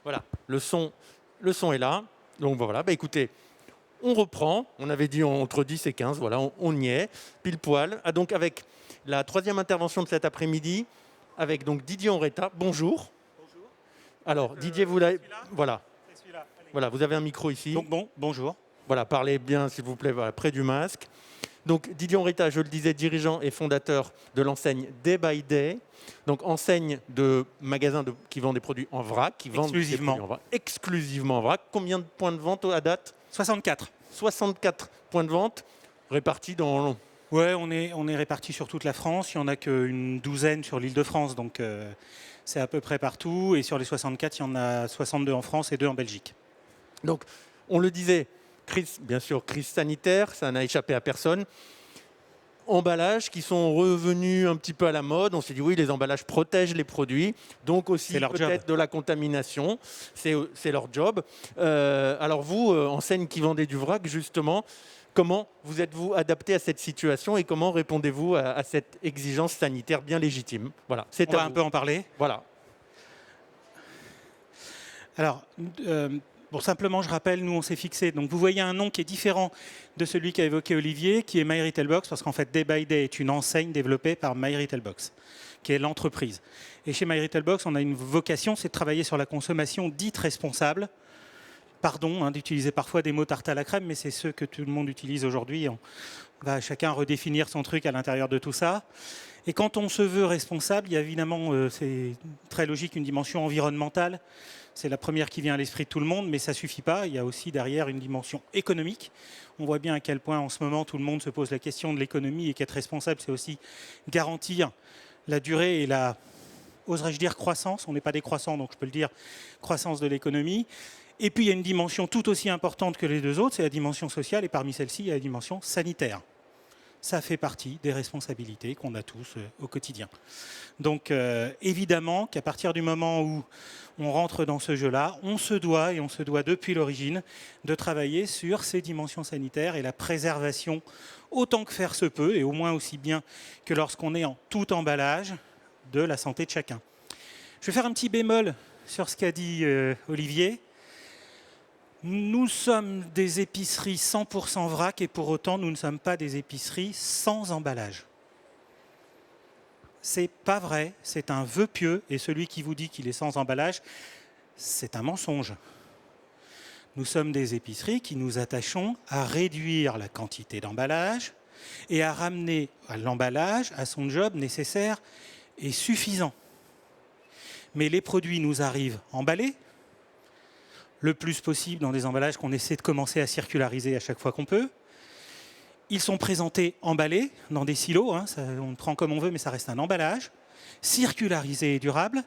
Voilà, le son est là. Donc voilà, bah écoutez, on reprend. On avait dit entre 10 et 15, voilà, on y est, pile poil. Ah, donc avec la troisième intervention de cet après-midi, avec donc Didier Onreta. Bonjour. Bonjour. Alors Didier, vous l'avez... Voilà, C'est celui-là. Allez. voilà, vous avez un micro ici. Donc bonjour. Voilà, parlez bien s'il vous plaît, voilà, près du masque. Donc Didier Onreta, je le disais, dirigeant et fondateur de l'enseigne Day by Day. Donc enseigne de magasins qui vendent des produits en vrac, qui vendent des Exclusivement. produits en vrac, exclusivement en vrac. Combien de points de vente à date? 64. 64 points de vente répartis dans... Ouais, on est répartis sur toute la France. Il n'y en a qu'une douzaine sur l'Île-de-France, donc c'est à peu près partout. Et sur les 64, il y en a 62 en France et 2 en Belgique. Donc, on le disait, bien sûr, crise sanitaire, ça n'a échappé à personne. Emballages qui sont revenus un petit peu à la mode. On s'est dit, oui, les emballages protègent les produits, donc aussi peut-être de la contamination. C'est leur job. Alors vous, enseigne qui vendez du vrac, justement, comment vous êtes-vous adapté à cette situation et comment répondez-vous à cette exigence sanitaire bien légitime? Voilà, On va un peu en parler. Voilà. Alors, simplement, je rappelle, nous, on s'est fixé. Donc, vous voyez un nom qui est différent de celui qu'a évoqué Olivier, qui est My Retail Box, parce qu'en fait, Day by Day est une enseigne développée par My Retail Box, qui est l'entreprise. Et chez My Retail Box, on a une vocation, c'est de travailler sur la consommation dite responsable. Pardon d'utiliser parfois des mots tarte à la crème, mais c'est ceux que tout le monde utilise aujourd'hui. On va chacun redéfinir son truc à l'intérieur de tout ça. Et quand on se veut responsable, il y a évidemment, c'est très logique, une dimension environnementale. C'est la première qui vient à l'esprit de tout le monde, mais ça ne suffit pas. Il y a aussi derrière une dimension économique. On voit bien à quel point en ce moment tout le monde se pose la question de l'économie et qu'être responsable, c'est aussi garantir la durée et la, oserais-je dire, croissance. On n'est pas décroissant, donc je peux le dire, croissance de l'économie. Et puis il y a une dimension tout aussi importante que les deux autres, c'est la dimension sociale, et parmi celles-ci, il y a la dimension sanitaire. Ça fait partie des responsabilités qu'on a tous au quotidien. Donc évidemment qu'à partir du moment où on rentre dans ce jeu-là, on se doit, et on se doit depuis l'origine, de travailler sur ces dimensions sanitaires et la préservation autant que faire se peut, et au moins aussi bien que lorsqu'on est en tout emballage, de la santé de chacun. Je vais faire un petit bémol sur ce qu'a dit Olivier. Nous sommes des épiceries 100% vrac et pour autant, nous ne sommes pas des épiceries sans emballage. C'est pas vrai, c'est un vœu pieux et celui qui vous dit qu'il est sans emballage, c'est un mensonge. Nous sommes des épiceries qui nous attachons à réduire la quantité d'emballage et à ramener l'emballage à son job nécessaire et suffisant. Mais les produits nous arrivent emballés, le plus possible dans des emballages qu'on essaie de commencer à circulariser à chaque fois qu'on peut. Ils sont présentés emballés dans des silos, on prend comme on veut, mais ça reste un emballage, circularisé et durable,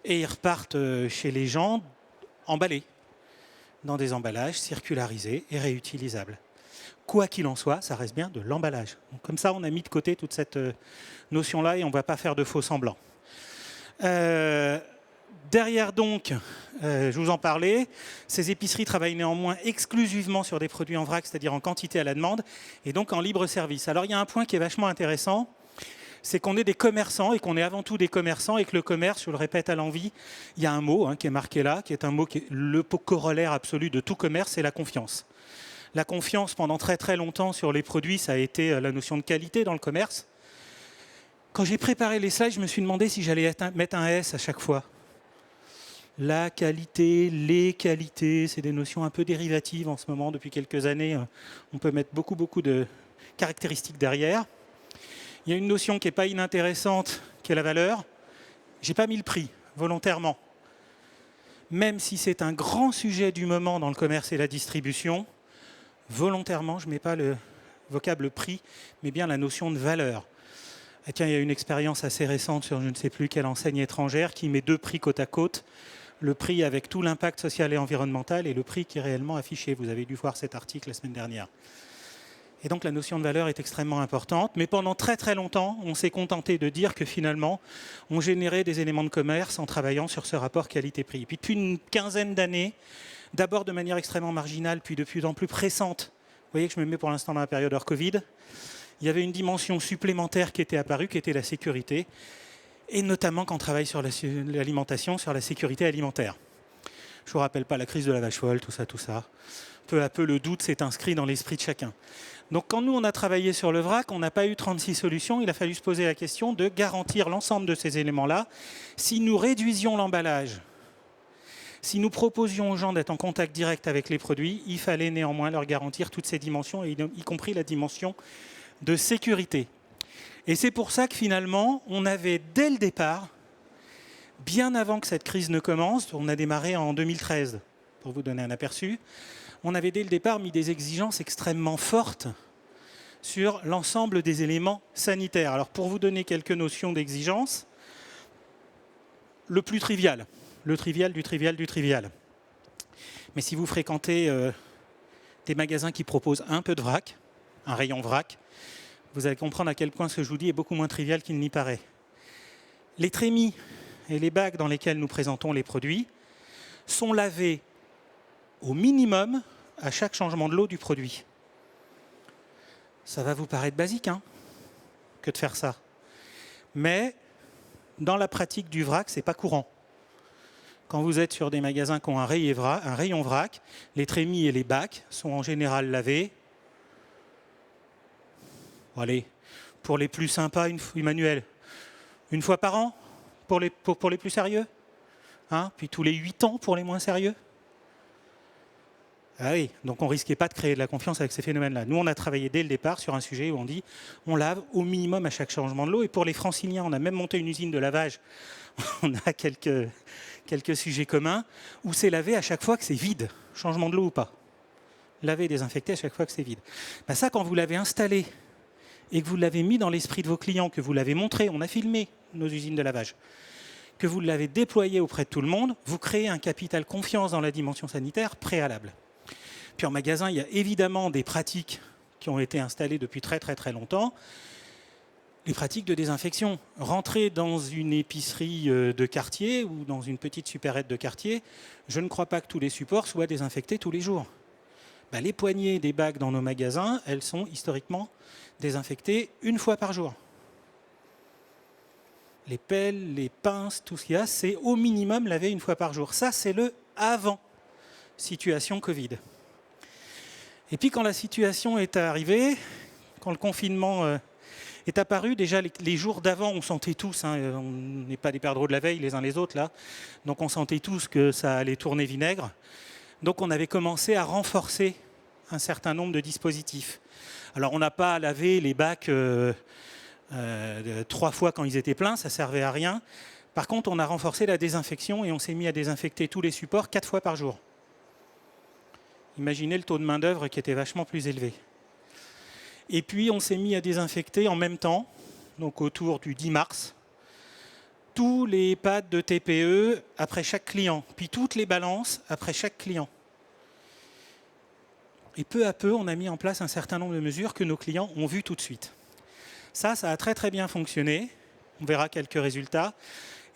et ils repartent chez les gens emballés, dans des emballages circularisés et réutilisables. Quoi qu'il en soit, ça reste bien de l'emballage. Comme ça, on a mis de côté toute cette notion-là et on ne va pas faire de faux semblants. Derrière donc, je vous en parlais, ces épiceries travaillent néanmoins exclusivement sur des produits en vrac, c'est-à-dire en quantité à la demande, et donc en libre service. Alors il y a un point qui est vachement intéressant, c'est qu'on est des commerçants et qu'on est avant tout des commerçants et que le commerce, je le répète à l'envi, il y a un mot qui est marqué là, qui est un mot qui est le corollaire absolu de tout commerce, c'est la confiance. La confiance, pendant très très longtemps sur les produits, ça a été la notion de qualité dans le commerce. Quand j'ai préparé les slides, je me suis demandé si j'allais mettre un S à chaque fois. La qualité, les qualités, c'est des notions un peu dérivatives en ce moment. Depuis quelques années, on peut mettre beaucoup de caractéristiques derrière. Il y a une notion qui n'est pas inintéressante, qui est la valeur. Je n'ai pas mis le prix, volontairement. Même si c'est un grand sujet du moment dans le commerce et la distribution, volontairement, je ne mets pas le vocable prix, mais bien la notion de valeur. Et tiens, il y a une expérience assez récente sur je ne sais plus quelle enseigne étrangère qui met deux prix côte à côte. Le prix avec tout l'impact social et environnemental et le prix qui est réellement affiché. Vous avez dû voir cet article la semaine dernière. Et donc la notion de valeur est extrêmement importante. Mais pendant très très longtemps, on s'est contenté de dire que finalement, on générait des éléments de commerce en travaillant sur ce rapport qualité-prix. Puis depuis une quinzaine d'années, d'abord de manière extrêmement marginale, puis de plus en plus pressante, vous voyez que je me mets pour l'instant dans la période hors Covid, il y avait une dimension supplémentaire qui était apparue, qui était la sécurité. Et notamment quand on travaille sur l'alimentation, sur la sécurité alimentaire. Je ne vous rappelle pas la crise de la vache folle, tout ça, tout ça. Peu à peu, le doute s'est inscrit dans l'esprit de chacun. Donc quand nous, on a travaillé sur le vrac, on n'a pas eu 36 solutions. Il a fallu se poser la question de garantir l'ensemble de ces éléments-là. Si nous réduisions l'emballage, si nous proposions aux gens d'être en contact direct avec les produits, il fallait néanmoins leur garantir toutes ces dimensions, y compris la dimension de sécurité. Et c'est pour ça que finalement, on avait dès le départ, bien avant que cette crise ne commence, on a démarré en 2013, pour vous donner un aperçu, on avait dès le départ mis des exigences extrêmement fortes sur l'ensemble des éléments sanitaires. Alors pour vous donner quelques notions d'exigence, le plus trivial, le trivial du trivial du trivial. Mais si vous fréquentez des magasins qui proposent un peu de vrac, un rayon vrac, vous allez comprendre à quel point ce que je vous dis est beaucoup moins trivial qu'il n'y paraît. Les trémies et les bacs dans lesquels nous présentons les produits sont lavés au minimum à chaque changement de l'eau du produit. Ça va vous paraître basique, hein, que de faire ça. Mais dans la pratique du vrac, ce n'est pas courant. Quand vous êtes sur des magasins qui ont un rayon vrac, les trémies et les bacs sont en général lavés. Bon, allez, pour les plus sympas, Emmanuel, une fois par an pour les plus sérieux, hein, puis tous les 8 ans pour les moins sérieux. Ah oui, donc on ne risquait pas de créer de la confiance avec ces phénomènes-là. Nous, on a travaillé dès le départ sur un sujet où on dit on lave au minimum à chaque changement de l'eau. Et pour les franciliens, on a même monté une usine de lavage. On a quelques sujets communs où c'est lavé à chaque fois que c'est vide, changement de l'eau ou pas. Laver et désinfecter à chaque fois que c'est vide. Ben ça, quand vous l'avez installé et que vous l'avez mis dans l'esprit de vos clients, que vous l'avez montré, on a filmé nos usines de lavage, que vous l'avez déployé auprès de tout le monde, vous créez un capital confiance dans la dimension sanitaire préalable. Puis en magasin, il y a évidemment des pratiques qui ont été installées depuis très très très longtemps. Les pratiques de désinfection. Rentrer dans une épicerie de quartier ou dans une petite supérette de quartier, je ne crois pas que tous les supports soient désinfectés tous les jours. Ben, les poignées des bacs dans nos magasins, elles sont historiquement désinfectées une fois par jour. Les pelles, les pinces, tout ce qu'il y a, c'est au minimum lavé une fois par jour. Ça, c'est le avant situation Covid. Et puis quand la situation est arrivée, quand le confinement est apparu, déjà les jours d'avant, on sentait tous, hein, on n'est pas des perdreaux de la veille les uns les autres là, donc on sentait tous que ça allait tourner vinaigre. Donc on avait commencé à renforcer un certain nombre de dispositifs. Alors on n'a pas lavé les bacs 3 fois quand ils étaient pleins, ça ne servait à rien. Par contre, on a renforcé la désinfection et on s'est mis à désinfecter tous les supports 4 fois par jour. Imaginez le taux de main-d'œuvre qui était vachement plus élevé. Et puis, on s'est mis à désinfecter en même temps, donc autour du 10 mars, tous les pads de TPE après chaque client, puis toutes les balances après chaque client. Et peu à peu, on a mis en place un certain nombre de mesures que nos clients ont vues tout de suite. Ça a très très bien fonctionné. On verra quelques résultats.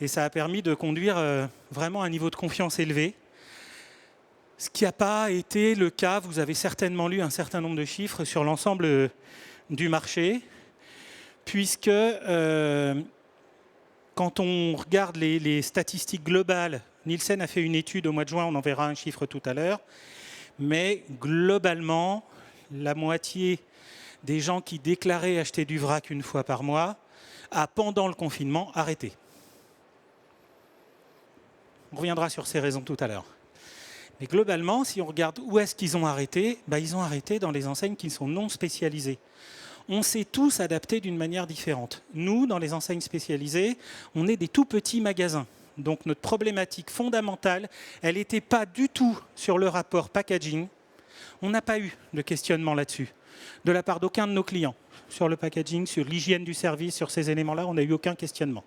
Et ça a permis de conduire vraiment un niveau de confiance élevé. Ce qui n'a pas été le cas, vous avez certainement lu un certain nombre de chiffres sur l'ensemble du marché, puisque quand on regarde les statistiques globales, Nielsen a fait une étude au mois de juin, on en verra un chiffre tout à l'heure, mais globalement, la moitié des gens qui déclaraient acheter du vrac une fois par mois a, pendant le confinement, arrêté. On reviendra sur ces raisons tout à l'heure. Mais globalement, si on regarde où est-ce qu'ils ont arrêté, ils ont arrêté dans les enseignes qui sont non spécialisées. On s'est tous adaptés d'une manière différente. Nous, dans les enseignes spécialisées, on est des tout petits magasins. Donc notre problématique fondamentale, elle n'était pas du tout sur le rapport packaging. On n'a pas eu de questionnement là-dessus, de la part d'aucun de nos clients. Sur le packaging, sur l'hygiène du service, sur ces éléments-là, on n'a eu aucun questionnement.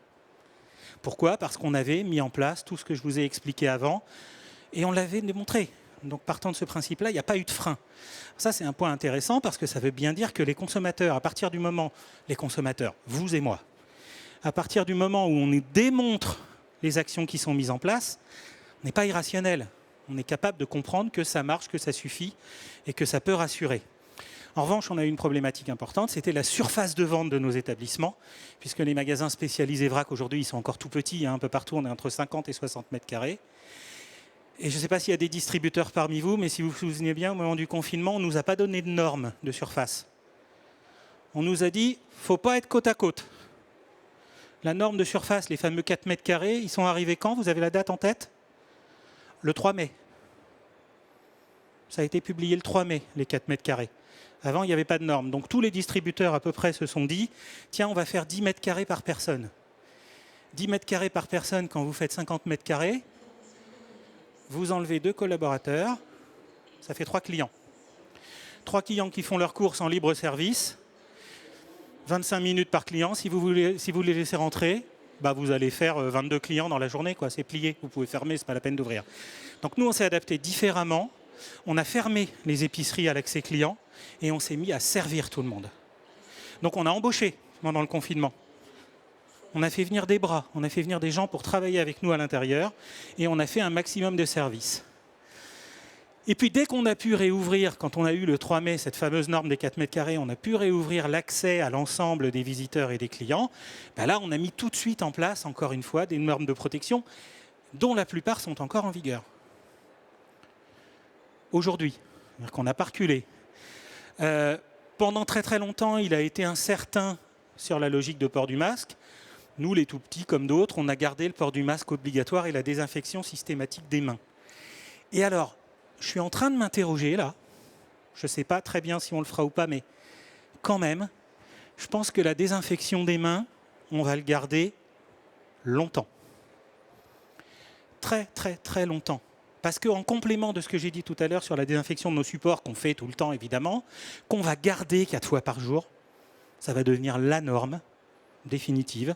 Pourquoi ? Parce qu'on avait mis en place tout ce que je vous ai expliqué avant, et on l'avait démontré. Donc partant de ce principe-là, il n'y a pas eu de frein. Ça, c'est un point intéressant parce que ça veut bien dire que les consommateurs, à partir du moment, les consommateurs, vous et moi, à partir du moment où on démontre les actions qui sont mises en place, on n'est pas irrationnel. On est capable de comprendre que ça marche, que ça suffit et que ça peut rassurer. En revanche, on a eu une problématique importante, c'était la surface de vente de nos établissements, puisque les magasins spécialisés vrac, aujourd'hui, ils sont encore tout petits, hein, un peu partout, on est entre 50 et 60 mètres carrés. Et je ne sais pas s'il y a des distributeurs parmi vous, mais si vous vous souvenez bien, au moment du confinement, on ne nous a pas donné de normes de surface. On nous a dit, il ne faut pas être côte à côte. La norme de surface, les fameux 4 mètres carrés, ils sont arrivés quand? Vous avez la date en tête? Le 3 mai. Ça a été publié le 3 mai, les 4 mètres carrés. Avant, il n'y avait pas de norme. Donc tous les distributeurs à peu près se sont dit, tiens, on va faire 10 mètres carrés par personne. 10 mètres carrés par personne, quand vous faites 50 mètres carrés, vous enlevez 2 collaborateurs, ça fait 3 clients. 3 clients qui font leurs courses en libre service, 25 minutes par client. Si vous les laissez rentrer, bah vous allez faire 22 clients dans la journée, quoi. C'est plié, vous pouvez fermer, ce n'est pas la peine d'ouvrir. Donc nous, on s'est adapté différemment. On a fermé les épiceries à l'accès client et on s'est mis à servir tout le monde. Donc on a embauché pendant le confinement. On a fait venir des bras, on a fait venir des gens pour travailler avec nous à l'intérieur et on a fait un maximum de services. Et puis dès qu'on a pu réouvrir, quand on a eu le 3 mai, cette fameuse norme des 4 mètres carrés, on a pu réouvrir l'accès à l'ensemble des visiteurs et des clients, ben là on a mis tout de suite en place, encore une fois, des normes de protection dont la plupart sont encore en vigueur. Aujourd'hui, c'est-à-dire qu'on n'a pas reculé. Pendant très très longtemps, il a été incertain sur la logique de port du masque. Nous, les tout petits comme d'autres, on a gardé le port du masque obligatoire et la désinfection systématique des mains. Et alors, je suis en train de m'interroger là, je ne sais pas très bien si on le fera ou pas, mais quand même, je pense que la désinfection des mains, on va le garder longtemps. Très très très longtemps. Parce qu'en complément de ce que j'ai dit tout à l'heure sur la désinfection de nos supports, qu'on fait tout le temps évidemment, qu'on va garder 4 fois par jour, ça va devenir la norme définitive.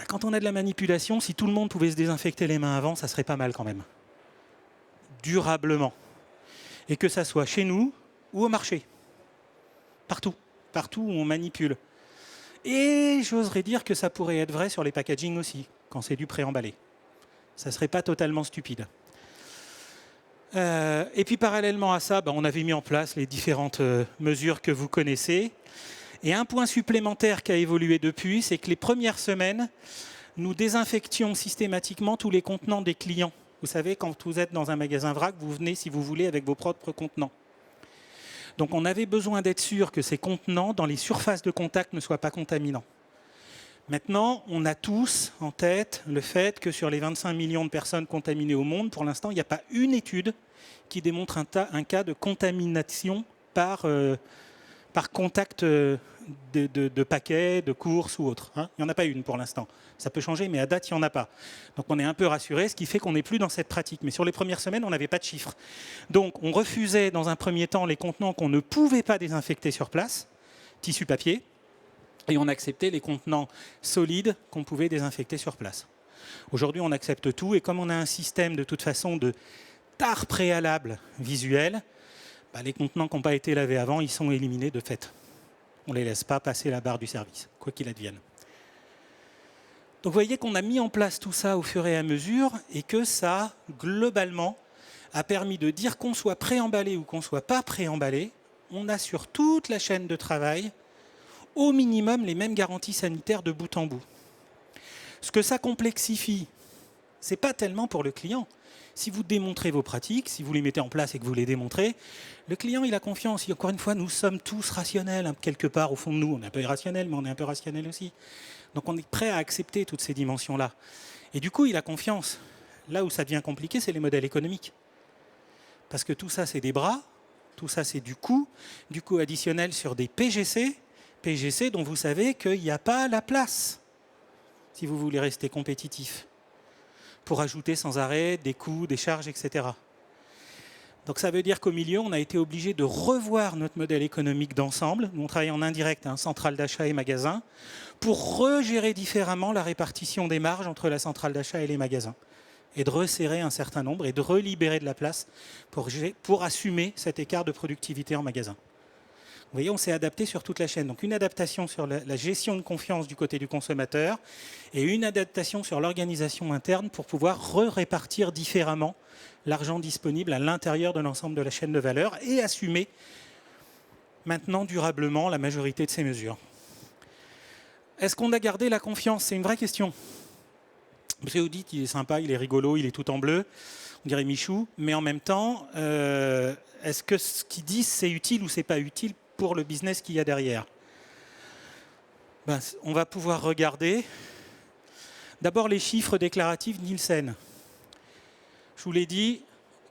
Quand on a de la manipulation, si tout le monde pouvait se désinfecter les mains avant, ça serait pas mal quand même. Durablement. Et que ça soit chez nous ou au marché. Partout. Partout où on manipule. Et j'oserais dire que ça pourrait être vrai sur les packaging aussi, quand c'est du préemballé. Ça ne serait pas totalement stupide. Et puis parallèlement à ça, on avait mis en place les différentes mesures que vous connaissez. Et un point supplémentaire qui a évolué depuis, c'est que les premières semaines, nous désinfections systématiquement tous les contenants des clients. Vous savez, quand vous êtes dans un magasin vrac, vous venez, si vous voulez, avec vos propres contenants. Donc on avait besoin d'être sûr que ces contenants, dans les surfaces de contact, ne soient pas contaminants. Maintenant, on a tous en tête le fait que sur les 25 millions de personnes contaminées au monde, pour l'instant, il n'y a pas une étude qui démontre un cas de contamination par contact de paquets, de courses ou autre. Il n'y en a pas une pour l'instant. Ça peut changer, mais à date, il n'y en a pas. Donc on est un peu rassuré, ce qui fait qu'on n'est plus dans cette pratique. Mais sur les premières semaines, on n'avait pas de chiffres. Donc on refusait dans un premier temps les contenants qu'on ne pouvait pas désinfecter sur place, tissu papier, et on acceptait les contenants solides qu'on pouvait désinfecter sur place. Aujourd'hui, on accepte tout, et comme on a un système de toute façon de tare préalable visuel, les contenants qui n'ont pas été lavés avant, ils sont éliminés de fait. On ne les laisse pas passer la barre du service, quoi qu'il advienne. Donc vous voyez qu'on a mis en place tout ça au fur et à mesure et que ça, globalement, a permis de dire qu'on soit préemballé ou qu'on ne soit pas préemballé, on a sur toute la chaîne de travail au minimum les mêmes garanties sanitaires de bout en bout. Ce que ça complexifie, ce n'est pas tellement pour le client. Si vous démontrez vos pratiques, si vous les mettez en place et que vous les démontrez, le client il a confiance. Et encore une fois, nous sommes tous rationnels, quelque part au fond de nous. On est un peu irrationnel, mais on est un peu rationnel aussi. Donc on est prêt à accepter toutes ces dimensions-là. Et du coup, il a confiance. Là où ça devient compliqué, c'est les modèles économiques. Parce que tout ça, c'est des bras, tout ça, c'est du coût additionnel sur des PGC dont vous savez qu'il n'y a pas la place si vous voulez rester compétitif, pour ajouter sans arrêt des coûts, des charges, etc. Donc ça veut dire qu'au milieu, on a été obligé de revoir notre modèle économique d'ensemble. Nous, on travaille en indirect, centrale d'achat et magasin, pour regérer différemment la répartition des marges entre la centrale d'achat et les magasins, et de resserrer un certain nombre et de relibérer de la place pour assumer cet écart de productivité en magasin. Vous voyez, on s'est adapté sur toute la chaîne. Donc une adaptation sur la gestion de confiance du côté du consommateur et une adaptation sur l'organisation interne pour pouvoir répartir différemment l'argent disponible à l'intérieur de l'ensemble de la chaîne de valeur et assumer maintenant durablement la majorité de ces mesures. Est-ce qu'on a gardé la confiance? C'est une vraie question. Monsieur Audit, il est sympa, il est rigolo, il est tout en bleu, on dirait Michou, mais en même temps, est-ce que ce qu'ils disent, c'est utile ou c'est pas utile pour le business qu'il y a derrière? On va pouvoir regarder. D'abord, les chiffres déclaratifs Nielsen. Je vous l'ai dit,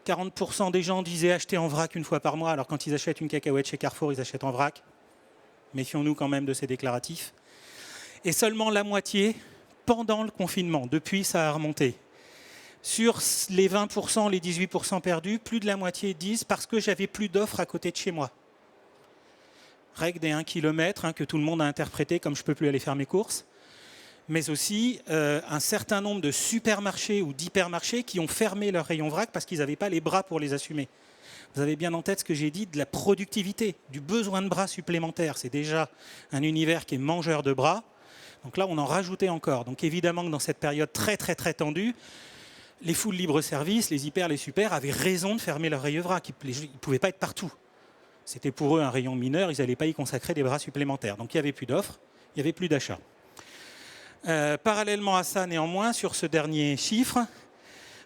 40% des gens disaient acheter en vrac une fois par mois, alors quand ils achètent une cacahuète chez Carrefour, ils achètent en vrac. Méfions-nous quand même de ces déclaratifs. Et seulement la moitié pendant le confinement. Depuis, ça a remonté. Sur les 20%, les 18% perdus, plus de la moitié disent parce que j'avais plus d'offres à côté de chez moi. Règle des 1 km que tout le monde a interprété comme je ne peux plus aller faire mes courses. Mais aussi un certain nombre de supermarchés ou d'hypermarchés qui ont fermé leurs rayons vrac parce qu'ils n'avaient pas les bras pour les assumer. Vous avez bien en tête ce que j'ai dit de la productivité, du besoin de bras supplémentaires. C'est déjà un univers qui est mangeur de bras. Donc là, on en rajoutait encore. Donc évidemment que dans cette période très très très tendue, les full libre-service, les hyper, les super avaient raison de fermer leurs rayons vrac. Ils ne pouvaient pas être partout. C'était pour eux un rayon mineur, ils n'allaient pas y consacrer des bras supplémentaires. Donc il n'y avait plus d'offres, il n'y avait plus d'achats. Parallèlement à ça, néanmoins, sur ce dernier chiffre,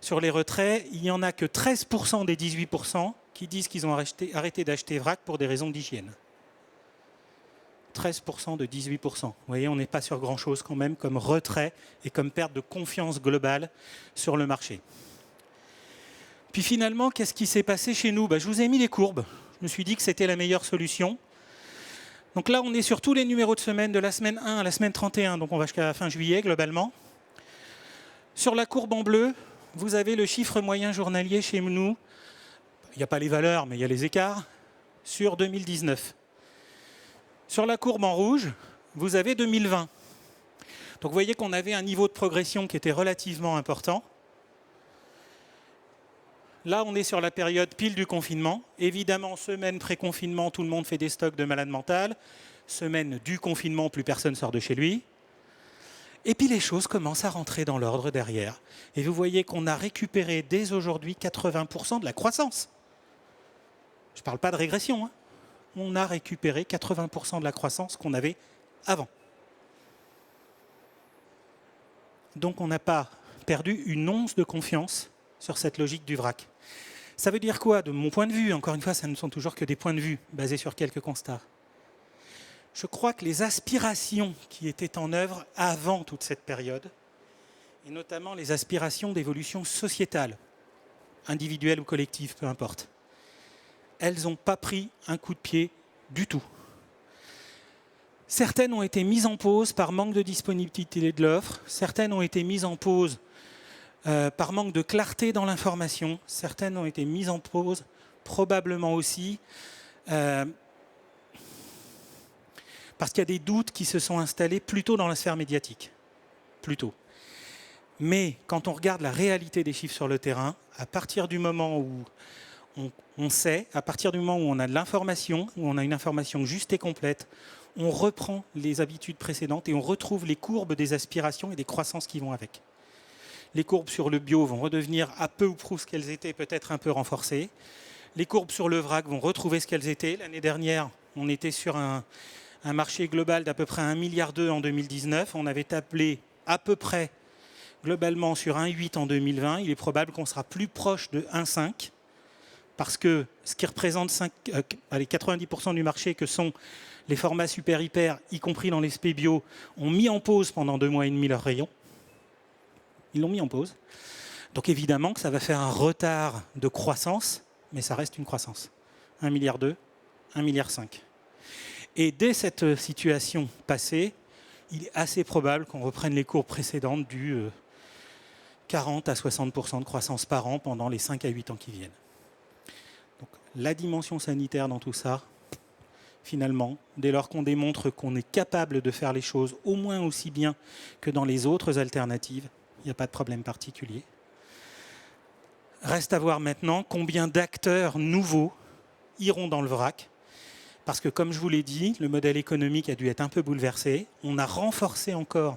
sur les retraits, il n'y en a que 13% des 18% qui disent qu'ils ont arrêté d'acheter vrac pour des raisons d'hygiène. 13% de 18%. Vous voyez, on n'est pas sur grand-chose quand même comme retrait et comme perte de confiance globale sur le marché. Puis finalement, qu'est-ce qui s'est passé chez nous? Je vous ai mis les courbes. Je me suis dit que c'était la meilleure solution. Donc là, on est sur tous les numéros de semaine, de la semaine 1 à la semaine 31, donc on va jusqu'à la fin juillet globalement. Sur la courbe en bleu, vous avez le chiffre moyen journalier chez nous. Il n'y a pas les valeurs, mais il y a les écarts, sur 2019. Sur la courbe en rouge, vous avez 2020. Donc vous voyez qu'on avait un niveau de progression qui était relativement important. Là, on est sur la période pile du confinement. Évidemment, semaine pré-confinement, tout le monde fait des stocks de malades mentales. Semaine du confinement, plus personne sort de chez lui. Et puis les choses commencent à rentrer dans l'ordre derrière. Et vous voyez qu'on a récupéré dès aujourd'hui 80% de la croissance. Je ne parle pas de régression. On a récupéré 80% de la croissance qu'on avait avant. Donc on n'a pas perdu une once de confiance sur cette logique du vrac. Ça veut dire quoi, de mon point de vue? Encore une fois, ça ne sont toujours que des points de vue basés sur quelques constats. Je crois que les aspirations qui étaient en œuvre avant toute cette période, et notamment les aspirations d'évolution sociétale, individuelle ou collective, peu importe, elles n'ont pas pris un coup de pied du tout. Certaines ont été mises en pause par manque de disponibilité de l'offre, certaines ont été mises en pause par manque de clarté dans l'information, certaines ont été mises en pause probablement aussi parce qu'il y a des doutes qui se sont installés plutôt dans la sphère médiatique. Plutôt. Mais quand on regarde la réalité des chiffres sur le terrain, à partir du moment où on sait, à partir du moment où on a de l'information, où on a une information juste et complète, on reprend les habitudes précédentes et on retrouve les courbes des aspirations et des croissances qui vont avec. Les courbes sur le bio vont redevenir à peu ou prou ce qu'elles étaient, peut-être un peu renforcées. Les courbes sur le vrac vont retrouver ce qu'elles étaient. L'année dernière, on était sur un marché global d'à peu près 1,2 milliard en 2019. On avait tablé à peu près globalement sur 1,8 en 2020. Il est probable qu'on sera plus proche de 1,5 parce que ce qui représente 90% du marché, que sont les formats super-hyper, y compris dans les SP bio, ont mis en pause pendant 2 mois et demi leurs rayons. Ils l'ont mis en pause. Donc évidemment que ça va faire un retard de croissance, mais ça reste une croissance. 1,2 milliard, 1,5 milliard. Et dès cette situation passée, il est assez probable qu'on reprenne les courbes précédentes du 40 à 60% de croissance par an pendant les 5 à 8 ans qui viennent. Donc, la dimension sanitaire dans tout ça, finalement, dès lors qu'on démontre qu'on est capable de faire les choses au moins aussi bien que dans les autres alternatives, il n'y a pas de problème particulier. Reste à voir maintenant combien d'acteurs nouveaux iront dans le vrac. Parce que, comme je vous l'ai dit, le modèle économique a dû être un peu bouleversé. On a renforcé encore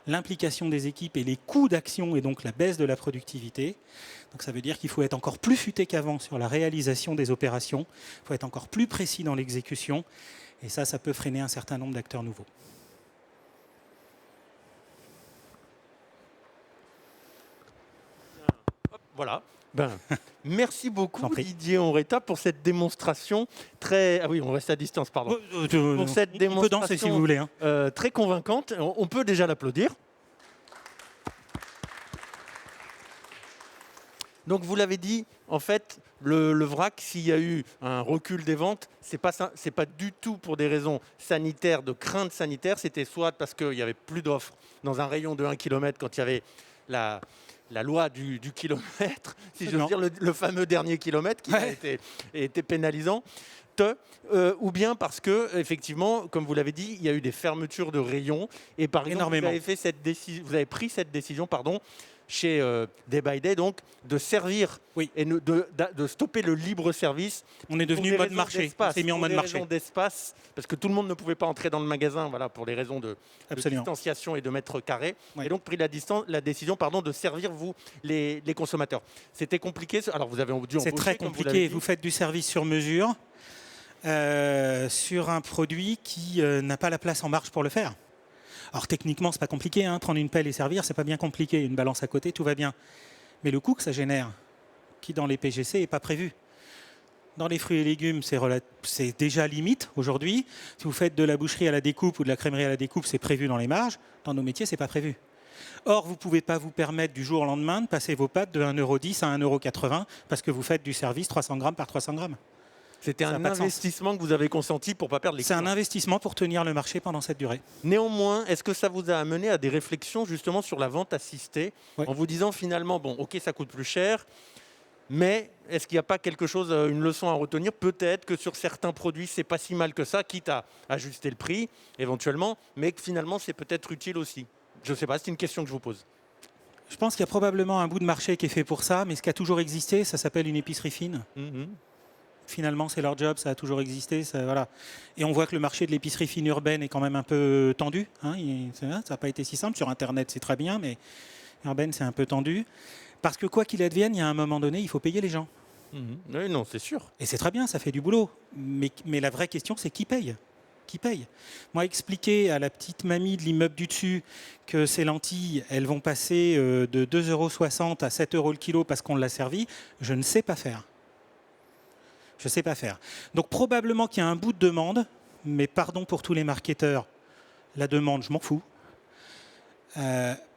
l'implication des équipes et les coûts d'action et donc la baisse de la productivité. Donc ça veut dire qu'il faut être encore plus futé qu'avant sur la réalisation des opérations. Il faut être encore plus précis dans l'exécution. Et ça peut freiner un certain nombre d'acteurs nouveaux. Voilà. Ben, merci beaucoup J'en prie. Didier Onreta pour cette démonstration très... Ah oui, on reste à distance, pardon. Pour cette On peut danser si vous démonstration voulez. Hein. très convaincante. On peut déjà l'applaudir. Donc vous l'avez dit, en fait, le vrac, s'il y a eu un recul des ventes, c'est pas du tout pour des raisons sanitaires, de crainte sanitaire. C'était soit parce qu'il n'y avait plus d'offres dans un rayon de 1 km quand il y avait la loi du kilomètre, si j'ose dire, le fameux dernier kilomètre qui a été pénalisant. Ou bien parce que, effectivement, comme vous l'avez dit, il y a eu des fermetures de rayons. Et par exemple, vous avez pris cette décision, chez Day by Day, donc, de servir et de stopper le libre service. On est devenu mode marché. On s'est mis en mode marché. Raisons d'espace, parce que tout le monde ne pouvait pas entrer dans le magasin, voilà, pour les raisons de distanciation et de mètres carrés. Et donc pris la décision, de servir vous les consommateurs. C'était compliqué. Alors vous avez dû embaucher. C'est très compliqué. Vous faites du service sur mesure sur un produit qui n'a pas la place en marge pour le faire. Alors techniquement, c'est pas compliqué, hein. Prendre une pelle et servir, c'est pas bien compliqué. Une balance à côté, tout va bien. Mais le coût que ça génère, qui dans les PGC n'est pas prévu. Dans les fruits et légumes, c'est déjà limite aujourd'hui. Si vous faites de la boucherie à la découpe ou de la crèmerie à la découpe, c'est prévu dans les marges. Dans nos métiers, c'est pas prévu. Or, vous ne pouvez pas vous permettre du jour au lendemain de passer vos pâtes de 1,10 € à 1,80 € parce que vous faites du service 300 grammes par 300 grammes. C'était un investissement que vous avez consenti pour ne pas perdre les clients. C'est un investissement pour tenir le marché pendant cette durée. Néanmoins, est-ce que ça vous a amené à des réflexions justement sur la vente assistée, en vous disant finalement, bon, ok, ça coûte plus cher, mais est-ce qu'il n'y a pas quelque chose, une leçon à retenir? Peut-être que sur certains produits, c'est pas si mal que ça, quitte à ajuster le prix éventuellement, mais que finalement, c'est peut-être utile aussi. Je ne sais pas, c'est une question que je vous pose. Je pense qu'il y a probablement un bout de marché qui est fait pour ça, mais ce qui a toujours existé, ça s'appelle une épicerie fine. Finalement, c'est leur job, ça a toujours existé. Voilà. Et on voit que le marché de l'épicerie fine urbaine est quand même un peu tendu. Hein, ça n'a pas été si simple. Sur Internet, c'est très bien, mais urbaine, c'est un peu tendu. Parce que quoi qu'il advienne, il y a un moment donné, il faut payer les gens. Oui, non, c'est sûr. Et c'est très bien, ça fait du boulot. Mais la vraie question, c'est qui paye? Qui paye? Moi, expliquer à la petite mamie de l'immeuble du dessus que ces lentilles, elles vont passer de 2,60 € à 7 € le kilo parce qu'on l'a servi, je ne sais pas faire. Je ne sais pas faire. Donc probablement qu'il y a un bout de demande, mais pardon pour tous les marketeurs, la demande, je m'en fous.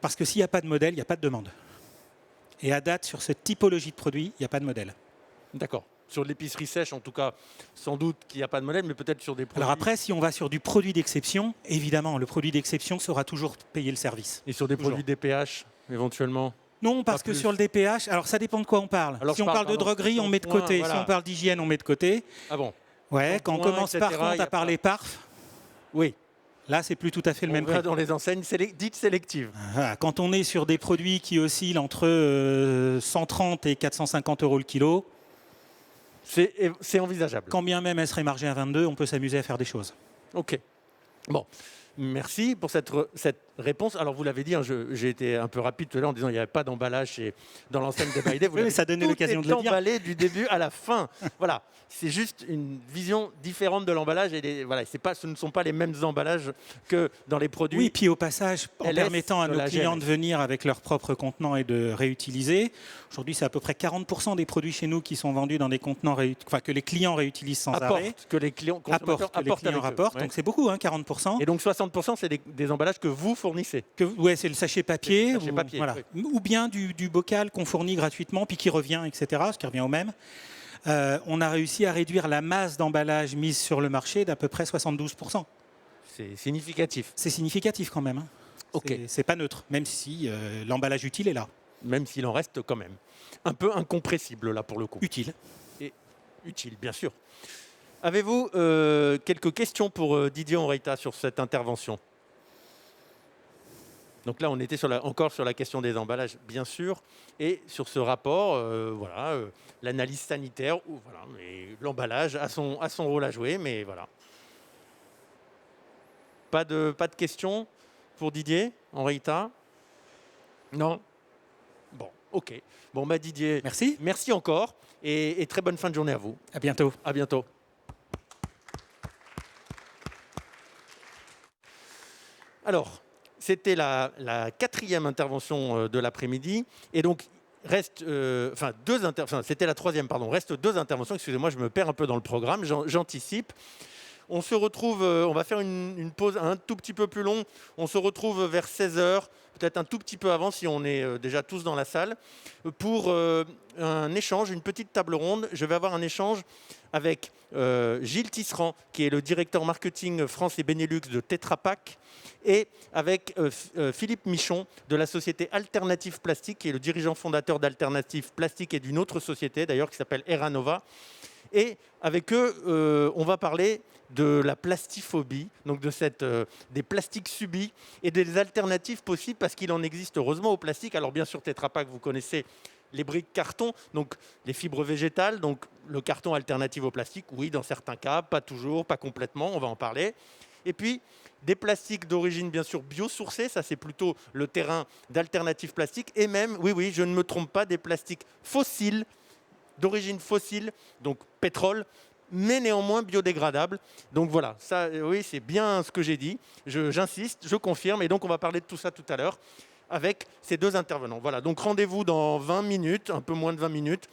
Parce que s'il n'y a pas de modèle, il n'y a pas de demande. Et à date, sur cette typologie de produit, il n'y a pas de modèle. D'accord. Sur l'épicerie sèche, en tout cas, sans doute qu'il n'y a pas de modèle, mais peut-être sur des produits... Alors après, si on va sur du produit d'exception, évidemment, le produit d'exception saura toujours payer le service. Et sur des produits DPH, éventuellement? Non, parce que sur le DPH, alors ça dépend de quoi on parle. Si on parle de droguerie, on met de côté. Si on parle d'hygiène, on met de côté. Ah bon? Ouais, quand on commence par contre à parler parf, oui. Là, c'est plus tout à fait le même prix. Dans les enseignes dites sélectives. Voilà. Quand on est sur des produits qui oscillent entre 130 et 450 € le kilo, c'est envisageable. Quand bien même elle serait margée à 22, on peut s'amuser à faire des choses. Ok. Bon. Merci pour cette réponse. Alors, vous l'avez dit, hein, j'ai été un peu rapide tout à l'heure en disant qu'il n'y avait pas d'emballage dans l'enseigne de By Day. Oui, ça donnait l'occasion de le dire. Emballé du début à la fin. Voilà. C'est juste une vision différente de l'emballage. Ce ne sont pas les mêmes emballages que dans les produits. Oui, puis au passage, en permettant à nos clients de venir avec leur propre contenant et de réutiliser. Aujourd'hui, c'est à peu près 40% des produits chez nous qui sont vendus dans des contenants que les clients réutilisent sans arrêt. Que les clients rapportent. Donc c'est beaucoup, hein, 40%. Et donc 60%, c'est des emballages que vous fournissez. Ouais, c'est le sachet papier. Voilà. Ou bien du bocal qu'on fournit gratuitement, puis qui revient, etc., ce qui revient au même. On a réussi à réduire la masse d'emballage mise sur le marché d'à peu près 72%. C'est significatif. C'est significatif quand même. Hein. Okay. C'est pas neutre, même si l'emballage utile est là. Même s'il en reste quand même. Un peu incompressible là pour le coup. Utile. Et utile, bien sûr. Avez-vous quelques questions pour Didier Onreta sur cette intervention? Donc là, on était encore sur la question des emballages, bien sûr, et sur ce rapport, l'analyse sanitaire, et l'emballage a son rôle à jouer, mais voilà. Pas de questions pour Didier Onreta? Non? Bon, ok. Bon, Didier, merci. Merci encore, et très bonne fin de journée à vous. À bientôt. À bientôt. Alors, c'était la 4e intervention de l'après-midi. Et donc, c'était la troisième, pardon. Reste 2 interventions. Excusez-moi, je me perds un peu dans le programme. J'anticipe. On se retrouve, on va faire une pause un tout petit peu plus longue. On se retrouve vers 16 heures, peut-être un tout petit peu avant si on est déjà tous dans la salle, pour un échange, une petite table ronde. Je vais avoir un échange avec Gilles Tisserand, qui est le directeur marketing France et Benelux de Tetra Pak, et avec Philippe Michon de la société Alternative Plastique, qui est le dirigeant fondateur d'Alternative Plastique et d'une autre société d'ailleurs qui s'appelle Eranova. Et avec eux, on va parler de la plastiphobie, donc des plastiques subis et des alternatives possibles, parce qu'il en existe heureusement au plastique. Alors bien sûr, Tetra Pak, vous connaissez les briques carton, donc les fibres végétales, donc le carton alternatif au plastique, oui, dans certains cas, pas toujours, pas complètement, on va en parler. Et puis, des plastiques d'origine bien sûr biosourcée, ça c'est plutôt le terrain d'alternatives plastiques, et même, oui, je ne me trompe pas, des plastiques fossiles, d'origine fossile, donc pétrole, mais néanmoins biodégradable. Donc voilà, ça, oui, c'est bien ce que j'ai dit. J'insiste, je confirme. Et donc, on va parler de tout ça tout à l'heure avec ces 2 intervenants. Voilà, donc rendez-vous dans 20 minutes, un peu moins de 20 minutes,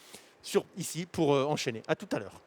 ici pour enchaîner. À tout à l'heure.